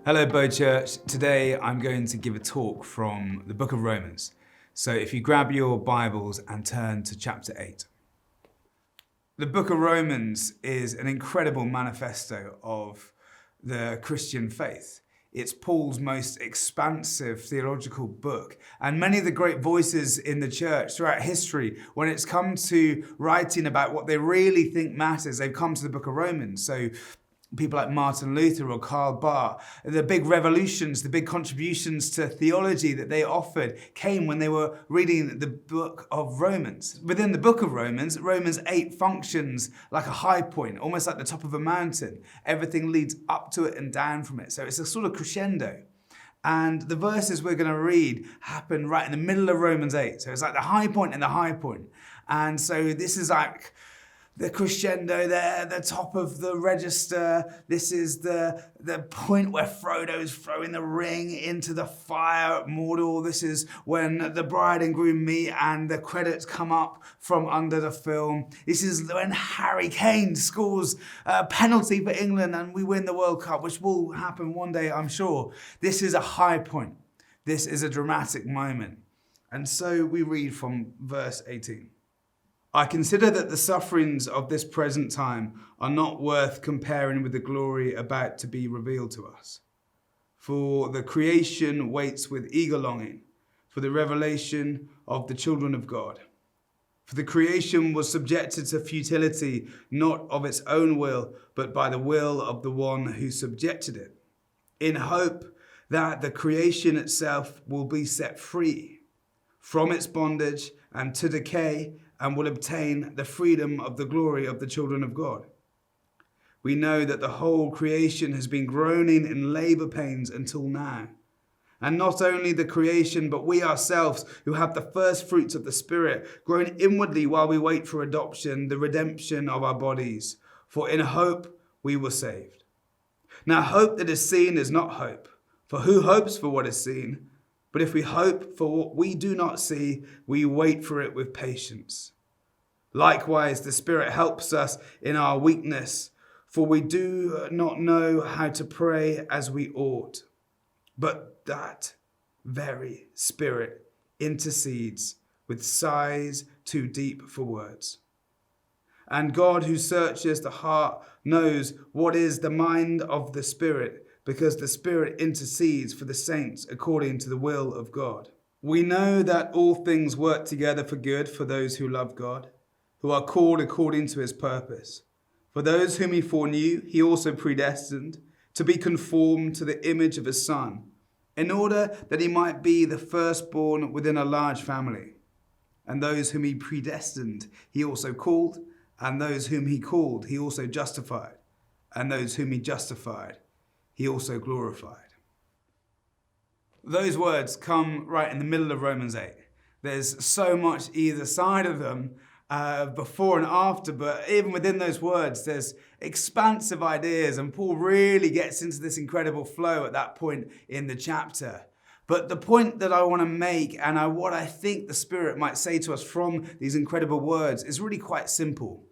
Hello, Bow Church. Today I'm going to give a talk from the book of Romans. So if you grab your Bibles and turn to chapter 8. The book of Romans is an incredible manifesto of the Christian faith. It's Paul's most expansive theological book. And many of the great voices in the church throughout history, when it's come to writing about what they really think matters, they've come to the book of Romans. So people like Martin Luther or Karl Barth, the big revolutions, the big contributions to theology that they offered came when they were reading the book of Romans. Within the book of Romans, Romans 8 functions like a high point, almost like the top of a mountain. Everything leads up to it and down from it. So it's a sort of crescendo. And the verses we're going to read happen right in the middle of Romans 8. So it's like the high point and the high point. And so this is like the crescendo there, the top of the register. This is the point where Frodo's throwing the ring into the fire at Mordor. This is when the bride and groom meet and the credits come up from under the film. This is when Harry Kane scores a penalty for England and we win the World Cup, which will happen one day, I'm sure. This is a high point. This is a dramatic moment. And so we read from verse 18. I consider that the sufferings of this present time are not worth comparing with the glory about to be revealed to us. For the creation waits with eager longing for the revelation of the children of God. For the creation was subjected to futility, not of its own will, but by the will of the one who subjected it, in hope that the creation itself will be set free from its bondage and to decay, and will obtain the freedom of the glory of the children of God. We know that the whole creation has been groaning in labor pains until now. And not only the creation, but we ourselves who have the first fruits of the Spirit, groan inwardly while we wait for adoption, the redemption of our bodies. For in hope we were saved. Now hope that is seen is not hope. For who hopes for what is seen? But if we hope for what we do not see, we wait for it with patience. Likewise, the Spirit helps us in our weakness, for we do not know how to pray as we ought. But that very Spirit intercedes with sighs too deep for words. And God, who searches the heart, knows what is the mind of the Spirit, because the Spirit intercedes for the saints according to the will of God. We know that all things work together for good for those who love God, who are called according to his purpose. For those whom he foreknew, he also predestined to be conformed to the image of his Son, in order that he might be the firstborn within a large family. And those whom he predestined, he also called, and those whom he called, he also justified, and those whom he justified, he also glorified. Those words come right in the middle of Romans 8. There's so much either side of them, before and after, but even within those words, there's expansive ideas, and Paul really gets into this incredible flow at that point in the chapter. But the point that I want to make, and what I think the Spirit might say to us from these incredible words, is really quite simple,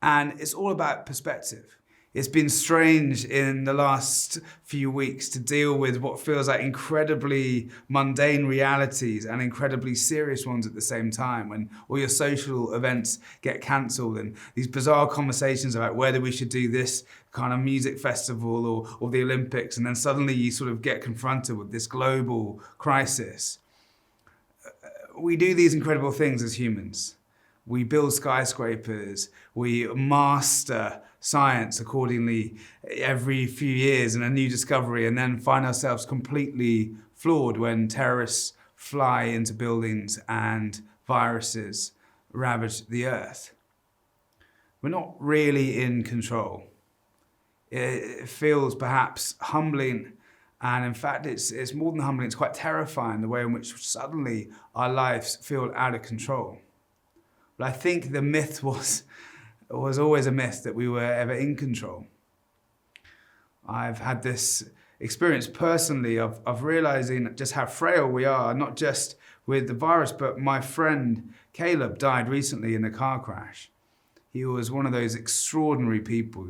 and it's all about perspective. It's been strange in the last few weeks to deal with what feels like incredibly mundane realities and incredibly serious ones at the same time, when all your social events get cancelled and these bizarre conversations about whether we should do this kind of music festival or the Olympics, and then suddenly you sort of get confronted with this global crisis. We do these incredible things as humans. We build skyscrapers, we master science accordingly every few years in a new discovery, and then find ourselves completely flawed when terrorists fly into buildings and viruses ravage the earth. We're not really in control. It feels perhaps humbling, and in fact it's more than humbling, it's quite terrifying the way in which suddenly our lives feel out of control. But I think the myth was always a myth that we were ever in control. I've had this experience personally of realizing just how frail we are, not just with the virus, but my friend Caleb died recently in a car crash. He was one of those extraordinary people,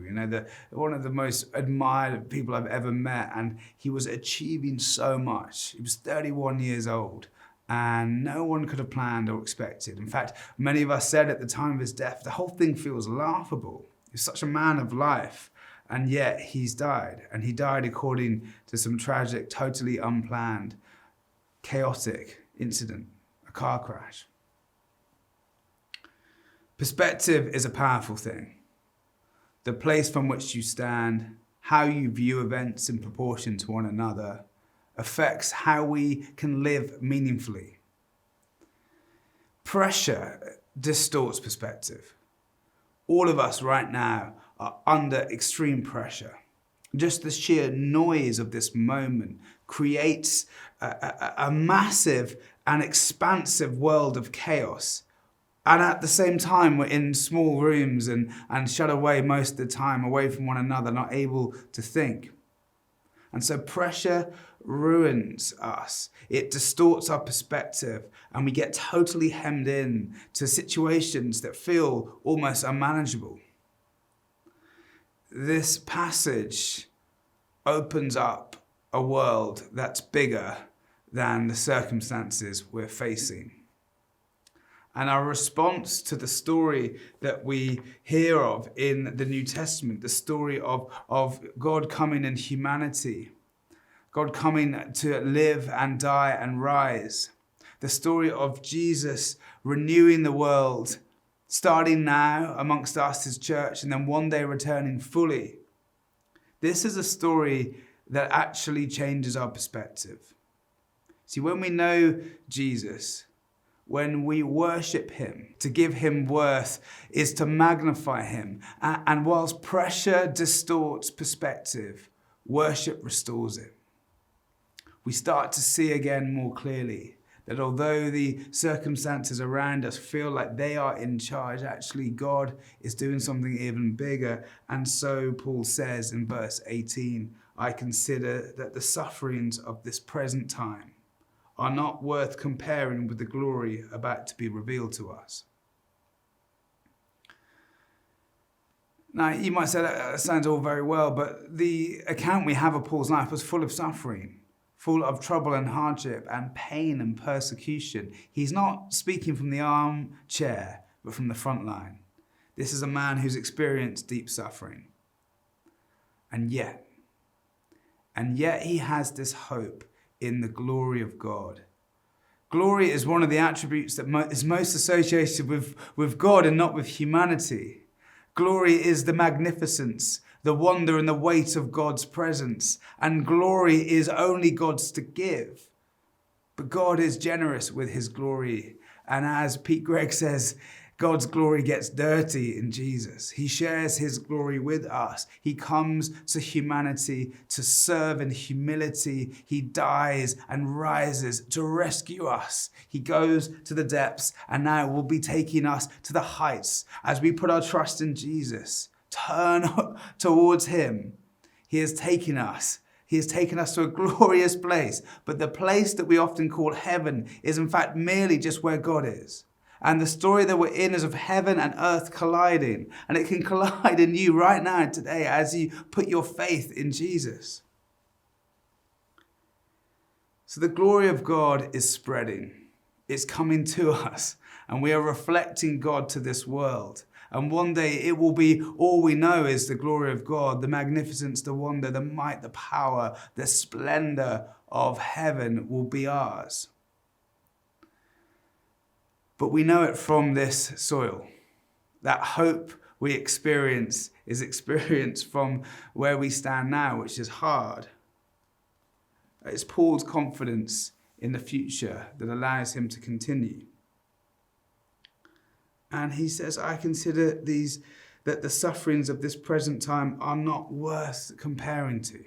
one of the most admired people I've ever met, and he was achieving so much. He was 31 years old, and no one could have planned or expected. In fact, many of us said at the time of his death, the whole thing feels laughable. He's such a man of life, and yet he's died. And he died according to some tragic, totally unplanned, chaotic incident, a car crash. Perspective is a powerful thing. The place from which you stand, how you view events in proportion to one another, affects how we can live meaningfully. Pressure distorts perspective. All of us right now are under extreme pressure. Just the sheer noise of this moment creates a massive and expansive world of chaos. And at the same time, we're in small rooms and shut away most of the time, away from one another, not able to think. And so pressure ruins us. It distorts our perspective, and we get totally hemmed in to situations that feel almost unmanageable. This passage opens up a world that's bigger than the circumstances we're facing. And our response to the story that we hear of in the New Testament, the story of God coming in humanity, God coming to live and die and rise, the story of Jesus renewing the world, starting now amongst us as church, and then one day returning fully. This is a story that actually changes our perspective. See, when we know Jesus, when we worship him, to give him worth is to magnify him. And whilst pressure distorts perspective, worship restores it. We start to see again more clearly that although the circumstances around us feel like they are in charge, actually God is doing something even bigger. And so Paul says in verse 18, I consider that the sufferings of this present time are not worth comparing with the glory about to be revealed to us. Now, you might say that sounds all very well, but the account we have of Paul's life was full of suffering, full of trouble and hardship and pain and persecution. He's not speaking from the armchair, but from the front line. This is a man who's experienced deep suffering. And yet he has this hope in the glory of God. Glory is one of the attributes that is most associated with God and not with humanity. Glory is the magnificence, the wonder and the weight of God's presence. And glory is only God's to give. But God is generous with his glory. And as Pete Greig says, God's glory gets dirty in Jesus. He shares his glory with us. He comes to humanity to serve in humility. He dies and rises to rescue us. He goes to the depths and now will be taking us to the heights as we put our trust in Jesus. Turn towards him. He has taken us. He has taken us to a glorious place. But the place that we often call heaven is in fact merely just where God is. And the story that we're in is of heaven and earth colliding. And it can collide in you right now today as you put your faith in Jesus. So the glory of God is spreading. It's coming to us. And we are reflecting God to this world. And one day it will be all we know is the glory of God, the magnificence, the wonder, the might, the power, the splendor of heaven will be ours. But we know it from this soil. That hope we experience is experienced from where we stand now, which is hard. It's Paul's confidence in the future that allows him to continue. And he says, I consider that the sufferings of this present time are not worth comparing to.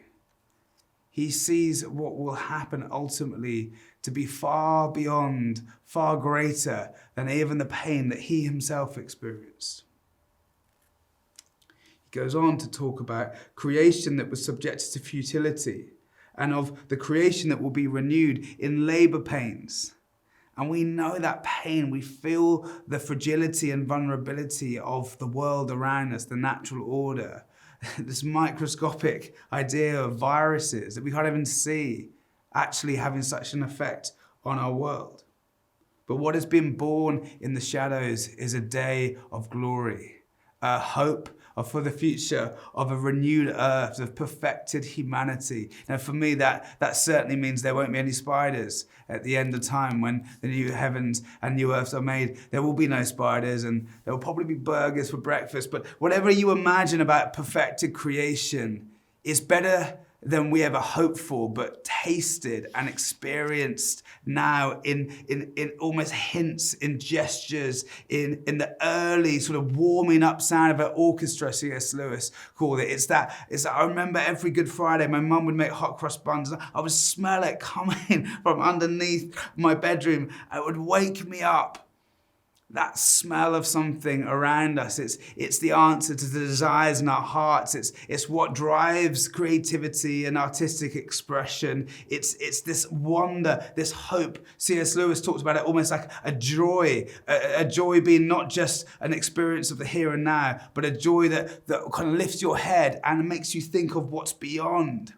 He sees what will happen ultimately to be far beyond, far greater than even the pain that he himself experienced. He goes on to talk about creation that was subjected to futility and of the creation that will be renewed in labor pains. And we know that pain. We feel the fragility and vulnerability of the world around us, the natural order. This microscopic idea of viruses that we can't even see actually having such an effect on our world. But what has been born in the shadows is a day of glory, a hope for the future of a renewed earth, of perfected humanity. Now, for me, that certainly means there won't be any spiders at the end of time when the new heavens and new earths are made. There will be no spiders, and there will probably be burgers for breakfast. But whatever you imagine about perfected creation is better than we ever hoped for, but tasted and experienced now in almost hints, in gestures, in the early sort of warming up sound of an orchestra, C.S. Lewis called it. It's that I remember every Good Friday, my mum would make hot cross buns. I would smell it coming from underneath my bedroom. It would wake me up. That smell of something around us. It's the answer to the desires in our hearts. It's what drives creativity and artistic expression. It's this wonder, this hope. C.S. Lewis talks about it almost like a joy being not just an experience of the here and now, but a joy that kind of lifts your head and makes you think of what's beyond.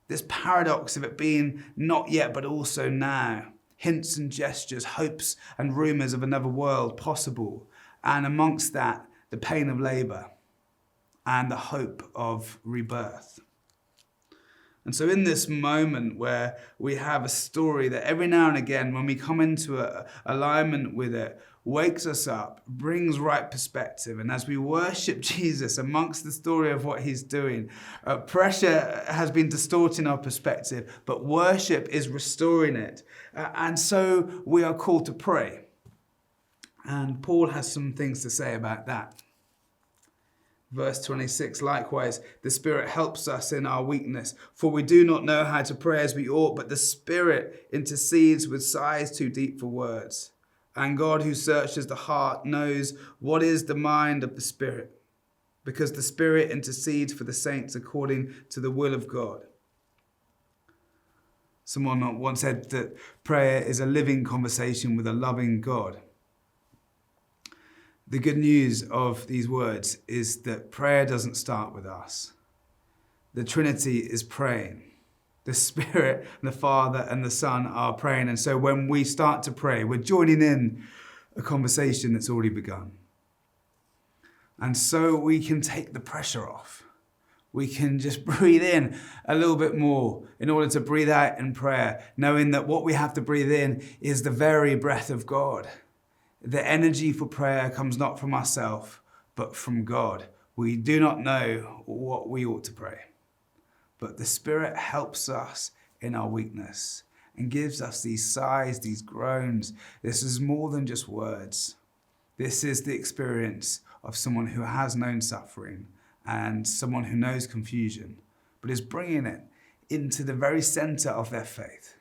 This paradox of it being not yet, but also now. Hints and gestures, hopes and rumours of another world possible. And amongst that, the pain of labour and the hope of rebirth. And so in this moment where we have a story that every now and again, when we come into alignment with it, wakes us up, brings right perspective. And as we worship Jesus amongst the story of what he's doing, pressure has been distorting our perspective, but worship is restoring it. And so we are called to pray. And Paul has some things to say about that. Verse 26, likewise, the Spirit helps us in our weakness, for we do not know how to pray as we ought, but the Spirit intercedes with sighs too deep for words. And God, who searches the heart, knows what is the mind of the Spirit, because the Spirit intercedes for the saints according to the will of God. Someone once said that prayer is a living conversation with a loving God. The good news of these words is that prayer doesn't start with us. The Trinity is praying. The Spirit and the Father and the Son are praying. And so when we start to pray, we're joining in a conversation that's already begun. And so we can take the pressure off. We can just breathe in a little bit more in order to breathe out in prayer, knowing that what we have to breathe in is the very breath of God. The energy for prayer comes not from ourselves, but from God. We do not know what we ought to pray, but the Spirit helps us in our weakness and gives us these sighs, these groans. This is more than just words. This is the experience of someone who has known suffering and someone who knows confusion, but is bringing it into the very center of their faith.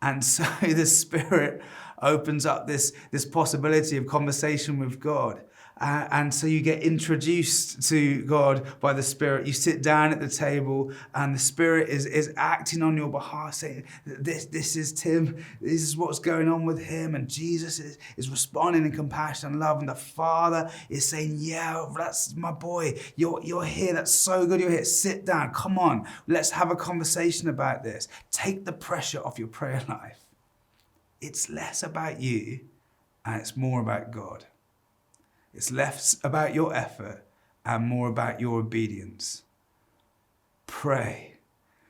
And so the Spirit opens up this possibility of conversation with God. And so you get introduced to God by the Spirit. You sit down at the table and the Spirit is acting on your behalf, saying, this is Tim, this is what's going on with him. And Jesus is responding in compassion and love. And the Father is saying, yeah, that's my boy. You're here. That's so good. You're here. Sit down. Come on. Let's have a conversation about this. Take the pressure off your prayer life. It's less about you and it's more about God. It's less about your effort and more about your obedience. Pray.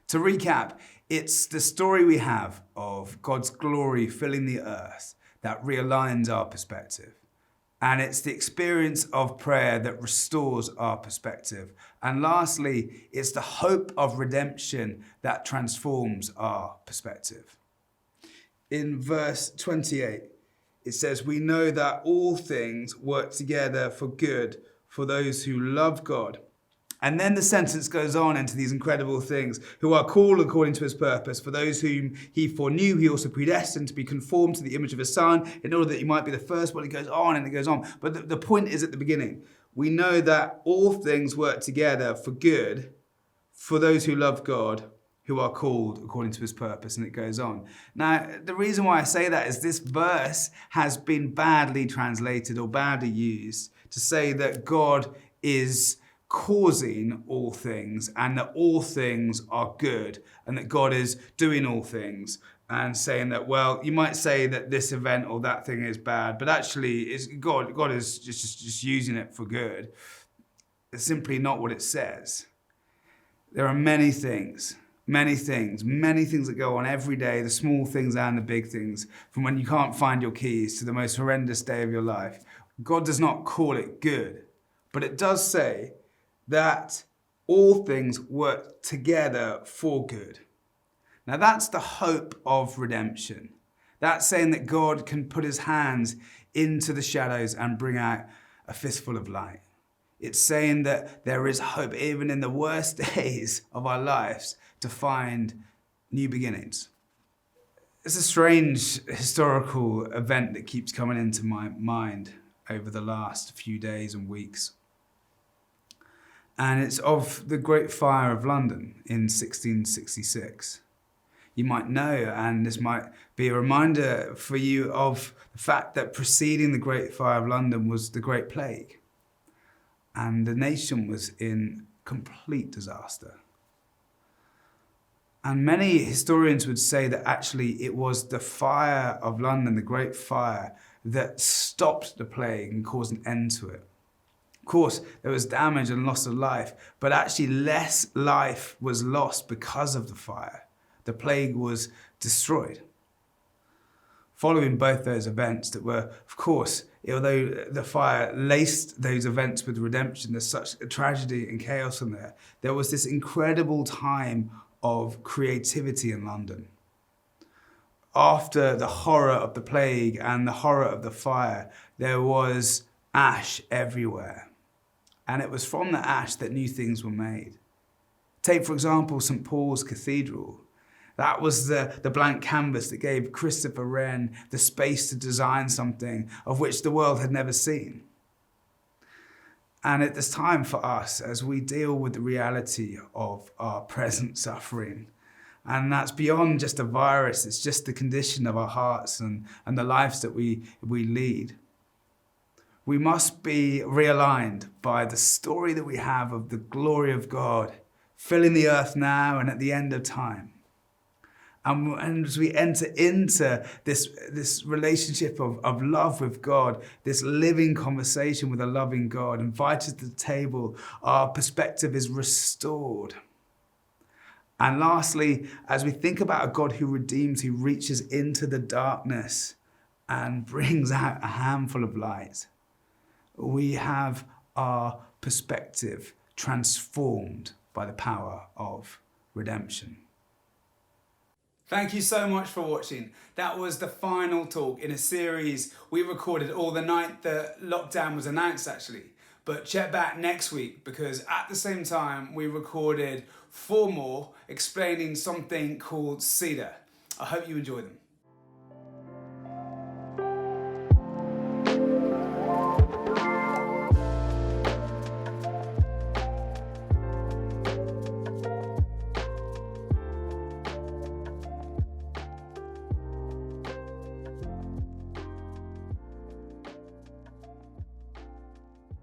To recap, it's the story we have of God's glory filling the earth that realigns our perspective. And it's the experience of prayer that restores our perspective. And lastly, it's the hope of redemption that transforms our perspective. In verse 28, it says, we know that all things work together for good for those who love God. And then the sentence goes on into these incredible things, who are called according to his purpose. For those whom he foreknew, he also predestined to be conformed to the image of his Son, in order that he might be the first. Well, it goes on and it goes on. But the point is at the beginning, we know that all things work together for good for those who love God who are called according to his purpose, and it goes on. Now, the reason why I say that is this verse has been badly translated or badly used to say that God is causing all things and that all things are good and that God is doing all things, and saying that, well, you might say that this event or that thing is bad, but actually it's God is just using it for good. It's simply not what it says. There are many things that go on every day, the small things and the big things, from when you can't find your keys to the most horrendous day of your life. God does not call it good, but it does say that all things work together for good. Now that's the hope of redemption. That's saying that God can put his hands into the shadows and bring out a fistful of light. It's saying that there is hope even in the worst days of our lives to find new beginnings. It's a strange historical event that keeps coming into my mind over the last few days and weeks. And it's of the Great Fire of London in 1666. You might know, and this might be a reminder for you of the fact that preceding the Great Fire of London was the Great Plague. And the nation was in complete disaster. And many historians would say that actually it was the fire of London, the Great Fire, that stopped the plague and caused an end to it. Of course, there was damage and loss of life, but actually less life was lost because of the fire. The plague was destroyed. Following both those events that were, of course, although the fire laced those events with redemption, there's such a tragedy and chaos in there, there was this incredible time of creativity in London. After the horror of the plague and the horror of the fire, there was ash everywhere. And it was from the ash that new things were made. Take, for example, St. Paul's Cathedral. That was the blank canvas that gave Christopher Wren the space to design something of which the world had never seen. And at this time for us, as we deal with the reality of our present suffering, and that's beyond just a virus, it's just the condition of our hearts and the lives that we lead. We must be realigned by the story that we have of the glory of God filling the earth now and at the end of time. And as we enter into this relationship of love with God, this living conversation with a loving God, invited to the table, our perspective is restored. And lastly, as we think about a God who redeems, who reaches into the darkness and brings out a handful of light, we have our perspective transformed by the power of redemption. Thank you so much for watching. That was the final talk in a series we recorded all the night that lockdown was announced, actually. But check back next week, because at the same time we recorded 4 more explaining something called Cedar. I hope you enjoy them.